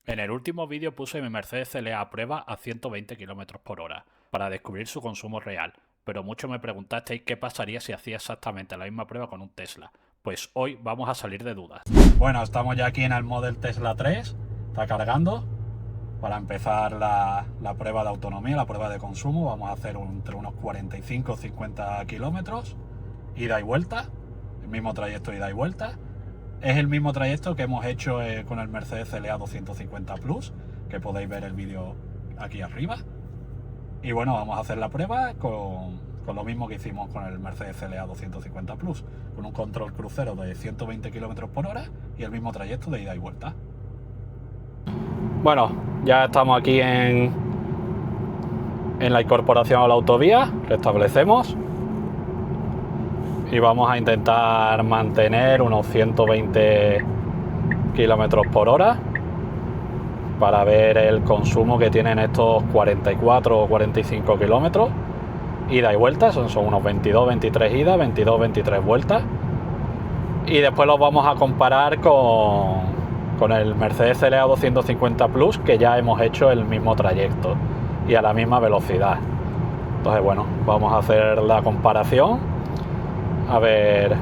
En el último vídeo puse mi Mercedes CLA a prueba a 120 km por hora para descubrir su consumo real, pero muchos me preguntasteis qué pasaría si hacía exactamente la misma prueba con un Tesla. Pues hoy vamos a salir de dudas. Bueno, estamos ya aquí en el Model Tesla 3, está cargando. Para empezar la prueba de autonomía, la prueba de consumo, vamos a hacer entre unos 45 o 50 kilómetros, ida y vuelta, el mismo trayecto ida y vuelta. Es el mismo trayecto que hemos hecho con el Mercedes CLA 250 Plus, que podéis ver el vídeo aquí arriba. Y bueno, vamos a hacer la prueba con lo mismo que hicimos con el Mercedes CLA 250 Plus, con un control crucero de 120 km por hora y el mismo trayecto de ida y vuelta. Bueno, ya estamos aquí en la incorporación a la autovía, restablecemos y vamos a intentar mantener unos 120 kilómetros por hora para ver el consumo que tienen estos 44 o 45 kilómetros ida y vuelta. Son unos 22-23 ida, 22-23 vueltas, y después los vamos a comparar con el Mercedes CLA 250 Plus, que ya hemos hecho el mismo trayecto y a la misma velocidad. Entonces bueno, vamos a hacer la comparación a ver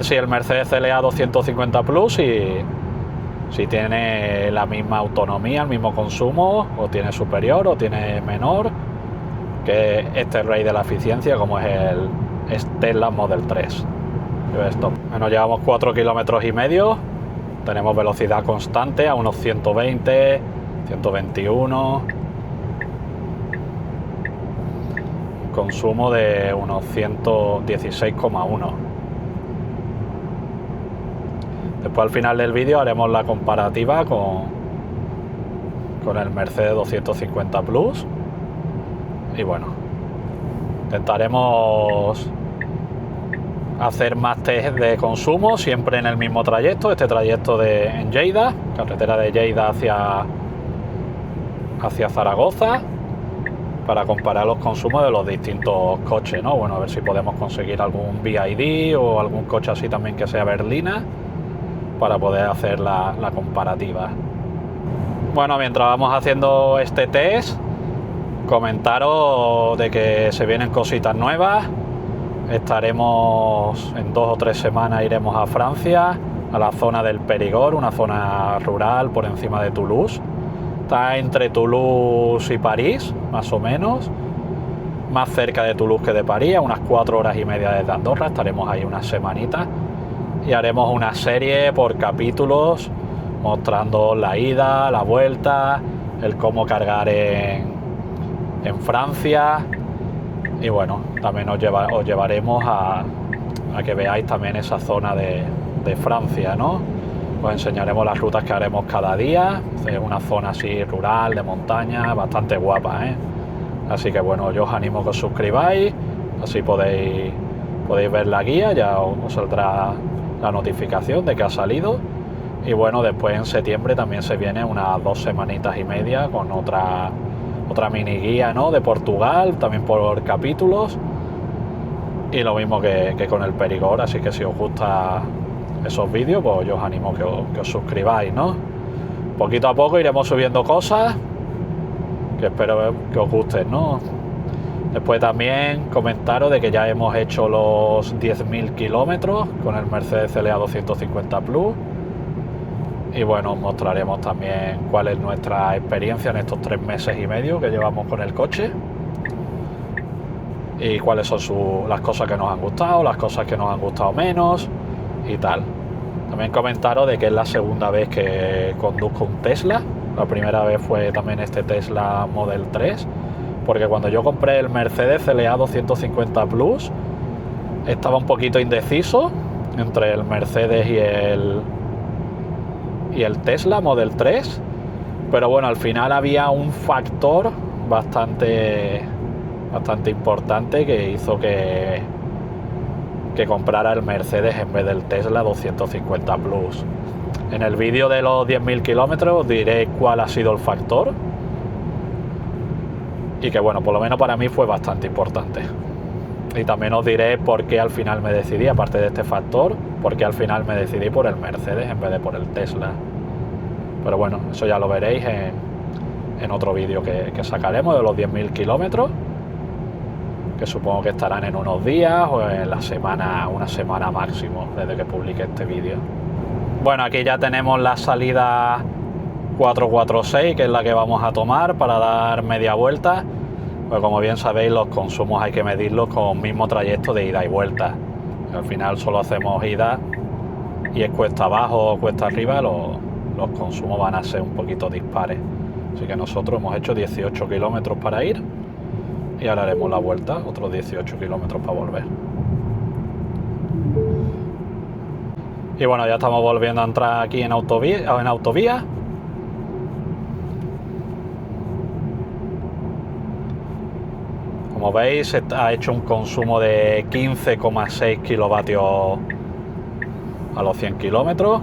si el Mercedes CLA 250 Plus si tiene la misma autonomía, el mismo consumo, o tiene superior o tiene menor que este rey de la eficiencia como es el Tesla Model 3. Bueno, llevamos 4 kilómetros y medio, tenemos velocidad constante a unos 120, 121, consumo de unos 116,1. Después al final del vídeo haremos la comparativa con el Mercedes 250 Plus y bueno, intentaremos hacer más test de consumo siempre en el mismo trayecto, este trayecto en Lleida, carretera de Lleida hacia Zaragoza, para comparar los consumos de los distintos coches, ¿no? Bueno, a ver si podemos conseguir algún BYD o algún coche así también que sea berlina para poder hacer la comparativa. Bueno, mientras vamos haciendo este test, comentaros de que se vienen cositas nuevas. Estaremos en 2 o 3 semanas, iremos a Francia, a la zona del Périgord, una zona rural por encima de Toulouse. Está entre Toulouse y París, más o menos, más cerca de Toulouse que de París, a unas 4 horas y media desde Andorra. Estaremos ahí unas semanitas y haremos una serie por capítulos mostrando la ida, la vuelta, el cómo cargar en Francia. Y bueno, también os llevaremos a que veáis también esa zona de Francia, ¿no? Os enseñaremos las rutas que haremos cada día. Es una zona así rural, de montaña, bastante guapa, ¿eh? Así que bueno, yo os animo a que os suscribáis, así podéis ver la guía, ya os saldrá la notificación de que ha salido. Y bueno, después en septiembre también se viene unas 2 semanitas y media con otra mini guía, ¿no?, de Portugal, también por capítulos, y lo mismo que con el Périgord. Así que si os gustan esos vídeos, pues yo os animo que os suscribáis, ¿no? Poquito a poco iremos subiendo cosas que espero que os gusten, ¿no? Después también comentaros de que ya hemos hecho los 10.000 kilómetros con el Mercedes CLA 250 Plus. Y bueno, os mostraremos también cuál es nuestra experiencia en estos 3 meses y medio que llevamos con el coche y cuáles son las cosas que nos han gustado, las cosas que nos han gustado menos y tal. También comentaros de que es la segunda vez que conduzco un Tesla. La primera vez fue también este Tesla Model 3, porque cuando yo compré el Mercedes CLA 250 Plus estaba un poquito indeciso entre el Mercedes y el Tesla Model 3, pero bueno, al final había un factor bastante importante que hizo que comprara el Mercedes en vez del Tesla 250 Plus. En el vídeo de los 10.000 kilómetros os diré cuál ha sido el factor, y que bueno, por lo menos para mí fue bastante importante. Y también os diré por qué al final me decidí, aparte de este factor, por qué al final me decidí por el Mercedes en vez de por el Tesla. Pero bueno, eso ya lo veréis en otro vídeo que sacaremos de los 10.000 kilómetros, que supongo que estarán en unos días o en la semana, una semana máximo desde que publique este vídeo. Bueno, aquí ya tenemos la salida 446, que es la que vamos a tomar para dar media vuelta. Pues como bien sabéis, los consumos hay que medirlos con el mismo trayecto de ida y vuelta. Al final solo hacemos ida y es cuesta abajo o cuesta arriba, los consumos van a ser un poquito dispares. Así que nosotros hemos hecho 18 kilómetros para ir y ahora haremos la vuelta, otros 18 kilómetros para volver. Y bueno, ya estamos volviendo a entrar aquí en autovía. Como veis, ha hecho un consumo de 15,6 kilovatios a los 100 kilómetros.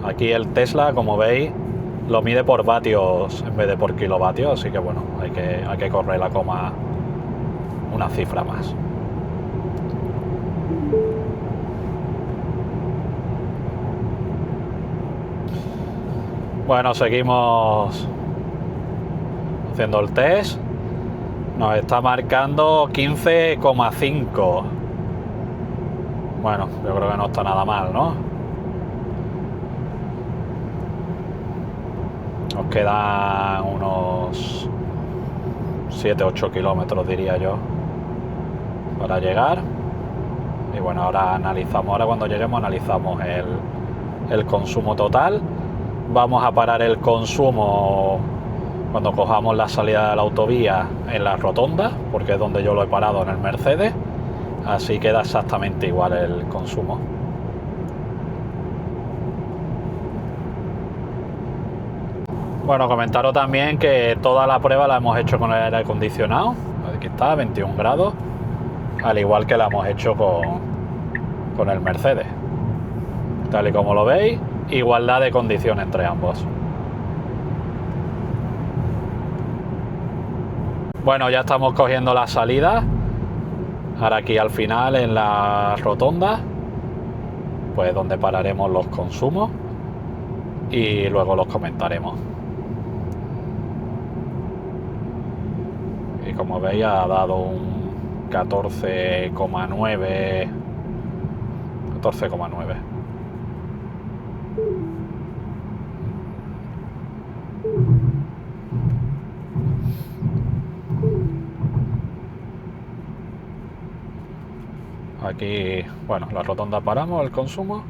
Aquí el Tesla, como veis, lo mide por vatios en vez de por kilovatios, así que bueno, hay que correr la coma una cifra más. Bueno, seguimos haciendo el test. Nos está marcando 15,5. Bueno, yo creo que no está nada mal, ¿no? Nos quedan unos 7-8 kilómetros, diría yo, para llegar. Y bueno, ahora cuando lleguemos analizamos el consumo total. Vamos a parar el consumo cuando cojamos la salida de la autovía en la rotonda, porque es donde yo lo he parado en el Mercedes. Así queda exactamente igual el consumo. Bueno, comentaros también que toda la prueba la hemos hecho con el aire acondicionado. Aquí está, 21 grados. Al igual que la hemos hecho con el Mercedes. Tal y como lo veis, igualdad de condiciones entre ambos. Bueno, ya estamos cogiendo la salida. Ahora aquí al final en la rotonda, pues donde pararemos los consumos y luego los comentaremos. Y como veis ha dado un 14,9. Aquí, bueno, la rotonda paramos el consumo.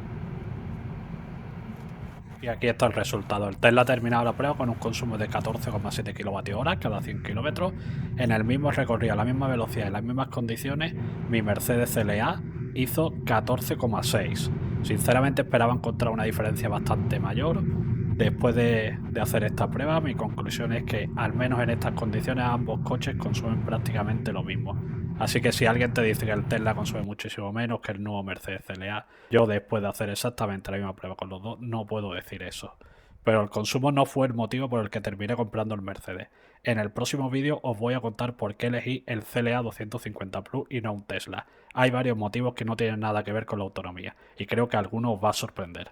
Y aquí está el resultado. El Tesla ha terminado la prueba con un consumo de 14,7 kWh cada 100 kilómetros. En el mismo recorrido, a la misma velocidad y las mismas condiciones, mi Mercedes CLA hizo 14,6. Sinceramente esperaba encontrar una diferencia bastante mayor. Después de hacer esta prueba, mi conclusión es que al menos en estas condiciones ambos coches consumen prácticamente lo mismo. Así que si alguien te dice que el Tesla consume muchísimo menos que el nuevo Mercedes CLA, yo después de hacer exactamente la misma prueba con los dos, no puedo decir eso. Pero el consumo no fue el motivo por el que terminé comprando el Mercedes. En el próximo vídeo os voy a contar por qué elegí el CLA 250 Plus y no un Tesla. Hay varios motivos que no tienen nada que ver con la autonomía, y creo que a algunos os va a sorprender.